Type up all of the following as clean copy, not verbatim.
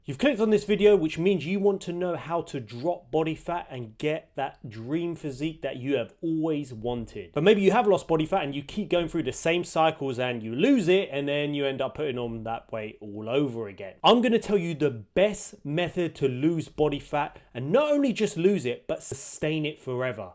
You've clicked on this video, which means you want to know how to drop body fat and get that dream physique that you have always wanted. But maybe you have lost body fat and you keep going through the same cycles and you lose it and then you end up putting on that weight all over again. I'm going to tell you the best method to lose body fat, and not only just lose it, but sustain it forever.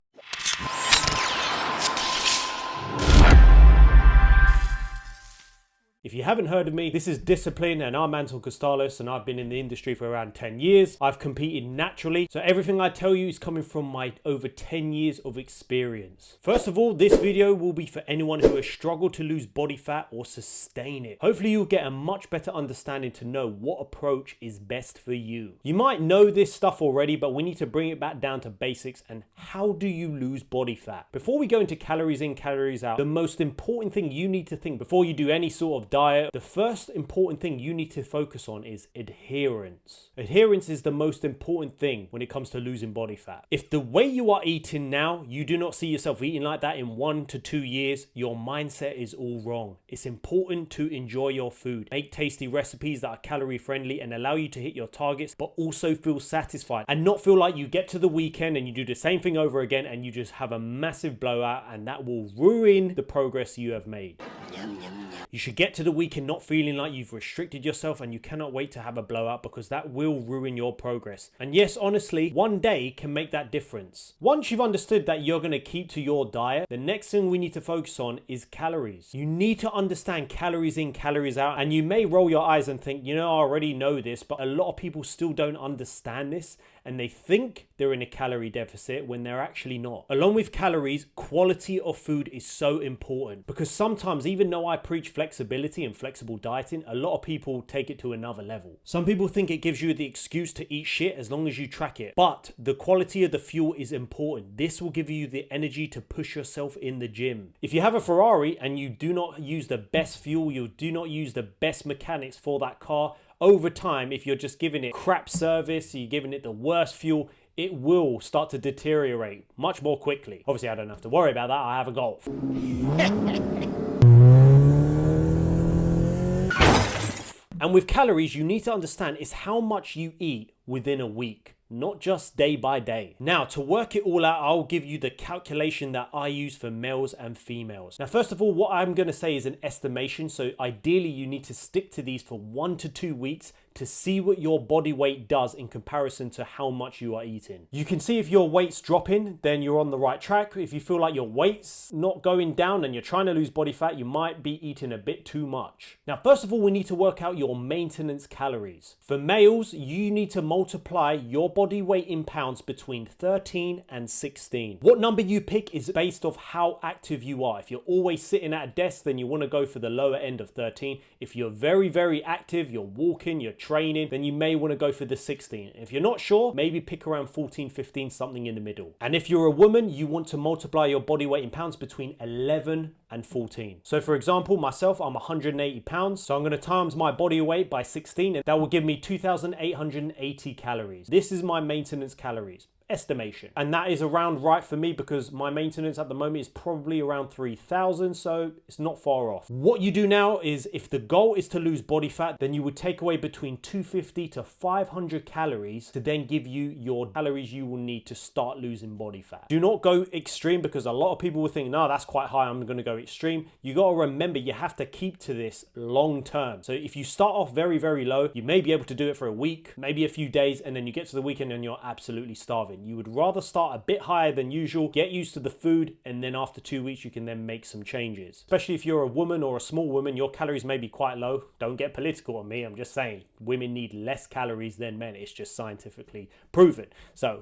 If you haven't heard of me, this is Discipline and I'm Anton Costalos and I've been in the industry for around 10 years. I've competed naturally, so everything I tell you is coming from my over 10 years of experience. First of all, this video will be for anyone who has struggled to lose body fat or sustain it. Hopefully you'll get a much better understanding to know what approach is best for you. You might know this stuff already, but we need to bring it back down to basics and how do you lose body fat? Before we go into calories in, calories out, the most important thing you need to think before you do any sort of diet, the first important thing you need to focus on is adherence. Adherence is the most important thing when it comes to losing body fat. If the way you are eating now, you do not see yourself eating like that in 1 to 2 years, your mindset is all wrong. It's important to enjoy your food. Make tasty recipes that are calorie friendly and allow you to hit your targets, but also feel satisfied and not feel like you get to the weekend and you do the same thing over again and you just have a massive blowout, and that will ruin the progress you have made. You should get to the weekend not feeling like you've restricted yourself and you cannot wait to have a blowout, because that will ruin your progress. And yes, honestly, one day can make that difference. Once you've understood that you're going to keep to your diet, the next thing we need to focus on is calories. You need to understand calories in, calories out, and you may roll your eyes and think, you know, I already know this, but a lot of people still don't understand this and they think they're in a calorie deficit when they're actually not. Along with calories, quality of food is so important, because sometimes, even though I preach flexibility and flexible dieting, a lot of people take it to another level. Some people think it gives you the excuse to eat shit as long as you track it, but the quality of the fuel is important. This will give you the energy to push yourself in the gym. If you have a Ferrari and you do not use the best fuel, you do not use the best mechanics for that car, over time, if you're just giving it crap service, you're giving it the worst fuel, it will start to deteriorate much more quickly. Obviously, I don't have to worry about that. I have a Golf. And with calories, you need to understand is how much you eat within a week, not just day by day. Now, to work it all out, I'll give you the calculation that I use for males and females. Now, first of all, what I'm going to say is an estimation. So ideally, you need to stick to these for 1 to 2 weeks to see what your body weight does in comparison to how much you are eating. You can see if your weight's dropping, then you're on the right track. If you feel like your weight's not going down and you're trying to lose body fat, you might be eating a bit too much. Now, first of all, we need to work out your maintenance calories. For males, you need to multiply your body weight in pounds between 13 and 16. What number you pick is based off how active you are. If you're always sitting at a desk, then you want to go for the lower end of 13. If you're very, very active, you're walking, you're training, then you may want to go for the 16. If you're not sure, maybe pick around 14, 15, something in the middle. And if you're a woman, you want to multiply your body weight in pounds between 11 and 14. So for example, myself, I'm 180 pounds. So I'm going to times my body weight by 16 and that will give me 2,880 calories. This is my maintenance calories. Estimation, and that is around right for me because my maintenance at the moment is probably around 3,000, so it's not far off. What you do now is, if the goal is to lose body fat, then you would take away between 250 to 500 calories to then give you your calories you will need to start losing body fat. Do not go extreme, because a lot of people will think, no, that's quite high, I'm going to go extreme. You got to remember, you have to keep to this long term. So if you start off very, very low, you may be able to do it for a week, maybe a few days, and then you get to the weekend and you're absolutely starving. You would rather start a bit higher than usual, get used to the food, and then after 2 weeks you can then make some changes. Especially if you're a woman or a small woman, your calories may be quite low. Don't get political on me, I'm just saying women need less calories than men. It's just scientifically proven. So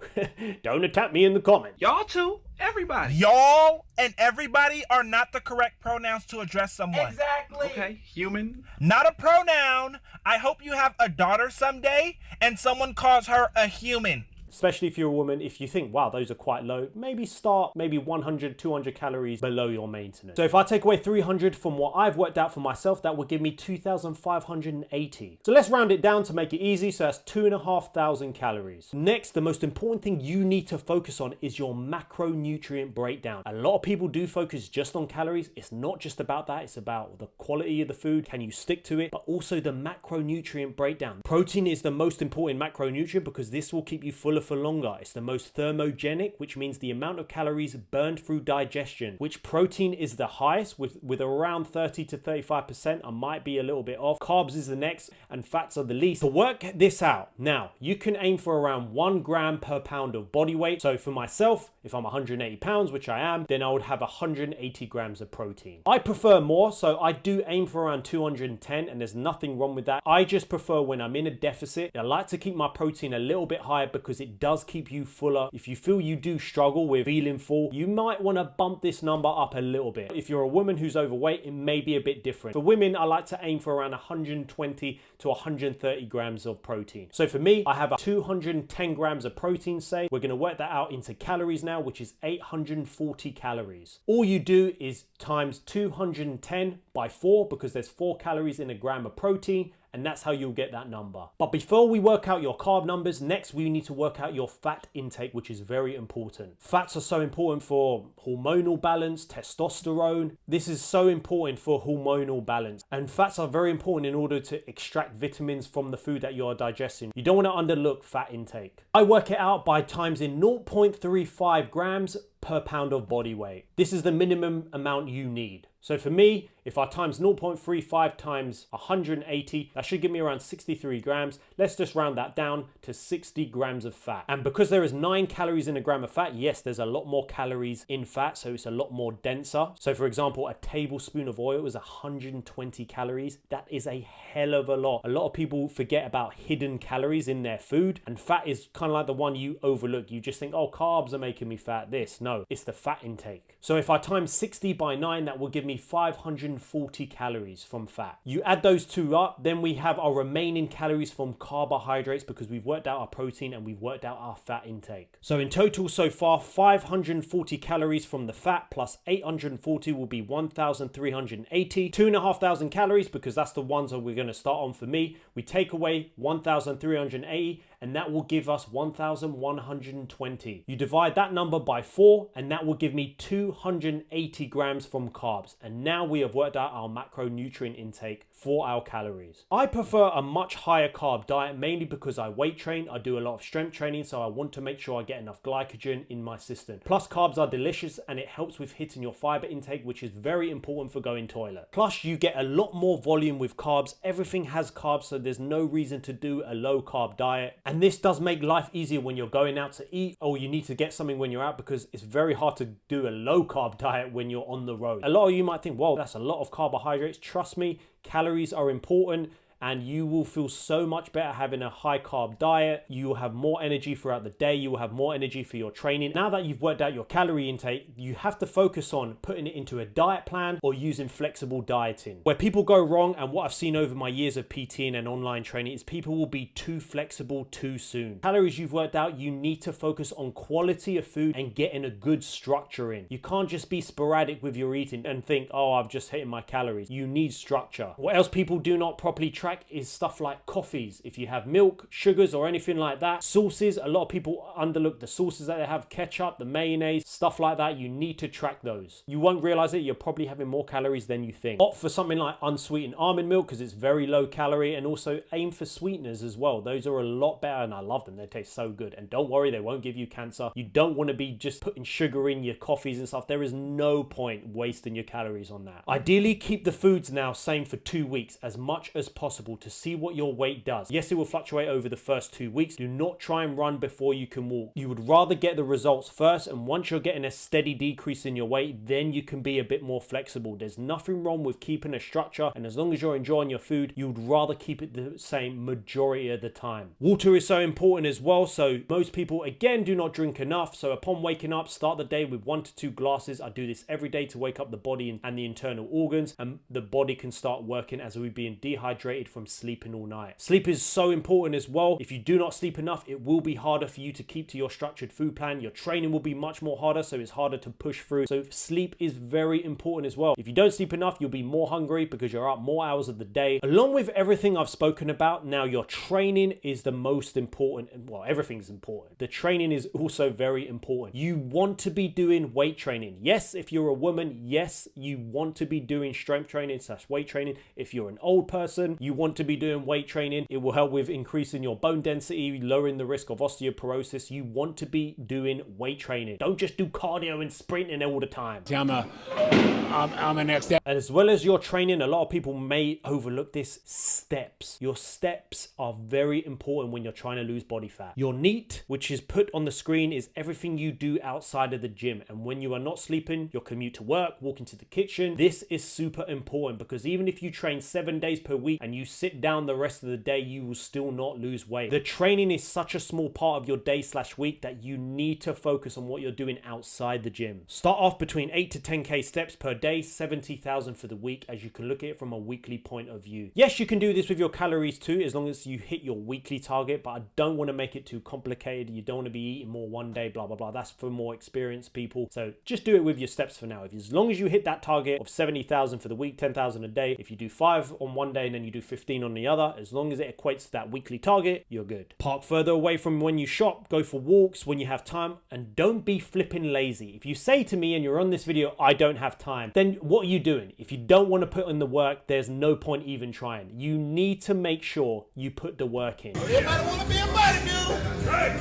don't attack me in the comments. Y'all too, everybody. Y'all and everybody are not the correct pronouns to address someone. Exactly. Okay, human. Not a pronoun. I hope you have a daughter someday and someone calls her a human. especially if you're a woman. If you think, wow, those are quite low, maybe start maybe 100, 200 calories below your maintenance. So if I take away 300 from what I've worked out for myself, that would give me 2,580. So let's round it down to make it easy. So that's 2,500 calories. Next, the most important thing you need to focus on is your macronutrient breakdown. A lot of people do focus just on calories. It's not just about that. It's about the quality of the food. Can you stick to it? But also the macronutrient breakdown. Protein is the most important macronutrient because this will keep you fuller for longer. It's the most thermogenic, which means the amount of calories burned through digestion, which protein is the highest with around 30 to 35%. I might be a little bit off. Carbs is the next and fats are the least. To work this out, now you can aim for around 1 gram per pound of body weight. So for myself, if I'm 180 pounds, which I am, then I would have 180 grams of protein. I prefer more, so I do aim for around 210, and there's nothing wrong with that. I just prefer when I'm in a deficit. I like to keep my protein a little bit higher because it does keep you fuller. If you feel you do struggle with feeling full, you might want to bump this number up a little bit. If you're a woman who's overweight, it may be a bit different. For women, I like to aim for around 120 to 130 grams of protein. So for me, I have 210 grams of protein, say. We're going to work that out into calories now, which is 840 calories. All you do is times 210 by 4 because there's 4 calories in a gram of protein, and that's how you'll get that number. But before we work out your carb numbers, next we need to work out your fat intake, which is very important. Fats are so important for hormonal balance, testosterone. This is so important for hormonal balance. And fats are very important in order to extract vitamins from the food that you are digesting. You don't want to underlook fat intake. I work it out by timesing 0.35 grams per pound of body weight. This is the minimum amount you need. So for me, if I times 0.35 times 180, that should give me around 63 grams. Let's just round that down to 60 grams of fat. And because there is 9 calories in a gram of fat, yes, there's a lot more calories in fat, so it's a lot more denser. So for example, a tablespoon of oil is 120 calories. That is a hell of a lot. A lot of people forget about hidden calories in their food, and fat is kind of like the one you overlook. You just think, oh, carbs are making me fat. No, it's the fat intake. So if I times 60 by 9, that will give me 540 calories from fat. You add those two up, then we have our remaining calories from carbohydrates because we've worked out our protein and we've worked out our fat intake. So in total so far, 540 calories from the fat plus 840 will be 1,380. 2,500 calories because that's the ones that we're going to start on for me. We take away 1,380 and that will give us 1,120. You divide that number by 4 and that will give me 280 grams from carbs. And now we have worked out our macronutrient intake for our calories. I prefer a much higher carb diet mainly because I weight train, I do a lot of strength training, so I want to make sure I get enough glycogen in my system. Plus carbs are delicious and it helps with hitting your fiber intake, which is very important for going toilet. Plus you get a lot more volume with carbs. Everything has carbs, so there's no reason to do a low carb diet. And this does make life easier when you're going out to eat or you need to get something when you're out because it's very hard to do a low carb diet when you're on the road. A lot of you might think, whoa, that's a lot of carbohydrates. Trust me, calories are important and you will feel so much better having a high carb diet. You will have more energy throughout the day. You will have more energy for your training. Now that you've worked out your calorie intake, you have to focus on putting it into a diet plan or using flexible dieting. Where people go wrong, and what I've seen over my years of PTing and online training, is people will be too flexible too soon. Calories you've worked out, you need to focus on quality of food and getting a good structure in. You can't just be sporadic with your eating and think, oh, I've just hit my calories. You need structure. What else people do not properly track is stuff like coffees. If you have milk, sugars or anything like that, sauces, a lot of people underlook the sauces that they have, ketchup, the mayonnaise, stuff like that. You need to track those. You won't realize it, you're probably having more calories than you think. Opt for something like unsweetened almond milk because it's very low calorie, and also aim for sweeteners as well. Those are a lot better and I love them. They taste so good, and don't worry, they won't give you cancer. You don't want to be just putting sugar in your coffees and stuff. There is no point wasting your calories on that. Ideally, keep the foods now same for 2 weeks as much as possible to see what your weight does. Yes, it will fluctuate over the first 2 weeks. Do not try and run before you can walk. You would rather get the results first, and once you're getting a steady decrease in your weight, then you can be a bit more flexible. There's nothing wrong with keeping a structure, and as long as you're enjoying your food, you would rather keep it the same majority of the time. Water is so important as well, so most people again do not drink enough. So upon waking up, start the day with 1 to 2 glasses. I do this every day to wake up the body and the internal organs, and the body can start working as we're being dehydrated generated from sleeping all night. Sleep is so important as well. If you do not sleep enough, it will be harder for you to keep to your structured food plan. Your training will be much more harder, so it's harder to push through. So sleep is very important as well. If you don't sleep enough, you'll be more hungry because you're up more hours of the day. Along with everything I've spoken about, now your training is the most important. Well, everything's important. The training is also very important. You want to be doing weight training. Yes, if you're a woman, yes, you want to be doing strength training / weight training. If you're an old person, you want to be doing weight training. It will help with increasing your bone density, lowering the risk of osteoporosis. You want to be doing weight training. Don't just do cardio and sprinting all the time. I'm an next step. As well as your training, a lot of people may overlook this: steps. Your steps are very important when you're trying to lose body fat. Your NEAT, which is put on the screen, is everything you do outside of the gym. And when you are not sleeping, your commute to work, walking to the kitchen, this is super important, because even if you train 7 days per week and you sit down the rest of the day, you will still not lose weight. The training is such a small part of your day / week that you need to focus on what you're doing outside the gym. Start off between 8 to 10k steps per day, 70,000 for the week, as you can look at it from a weekly point of view. Yes, you can do this with your calories too, as long as you hit your weekly target, but I don't want to make it too complicated. You don't want to be eating more one day, blah, blah, blah. That's for more experienced people. So just do it with your steps for now. As long as you hit that target of 70,000 for the week, 10,000 a day, if you do 5 on one day and then you do 15 on the other, as long as it equates to that weekly target, you're good. Park further away from when you shop, go for walks when you have time, and don't be flipping lazy. If you say to me and you're on this video, I don't have time, then what are you doing? If you don't want to put in the work, there's no point even trying. You need to make sure you put the work in. Everybody want to be a bodybuilder. Right.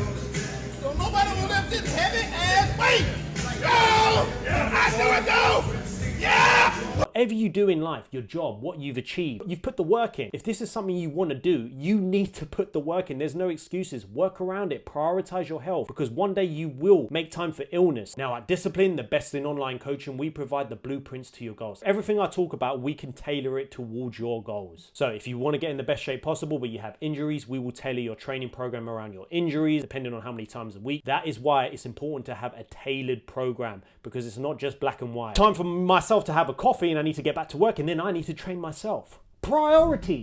So nobody want to lift this heavy ass weight. Go! I do it though! Yeah! Whatever you do in life, your job, what you've achieved, you've put the work in. If this is something you want to do, you need to put the work in. There's no excuses. Work around it. Prioritize your health, because one day you will make time for illness. Now at Discipline, the best in online coaching, we provide the blueprints to your goals. Everything I talk about, we can tailor it towards your goals. So if you want to get in the best shape possible, but you have injuries, we will tailor your training program around your injuries, depending on how many times a week. That is why it's important to have a tailored program, because it's not just black and white. Time for myself to have a coffee and I need to get back to work, and then I need to train myself. Priorities.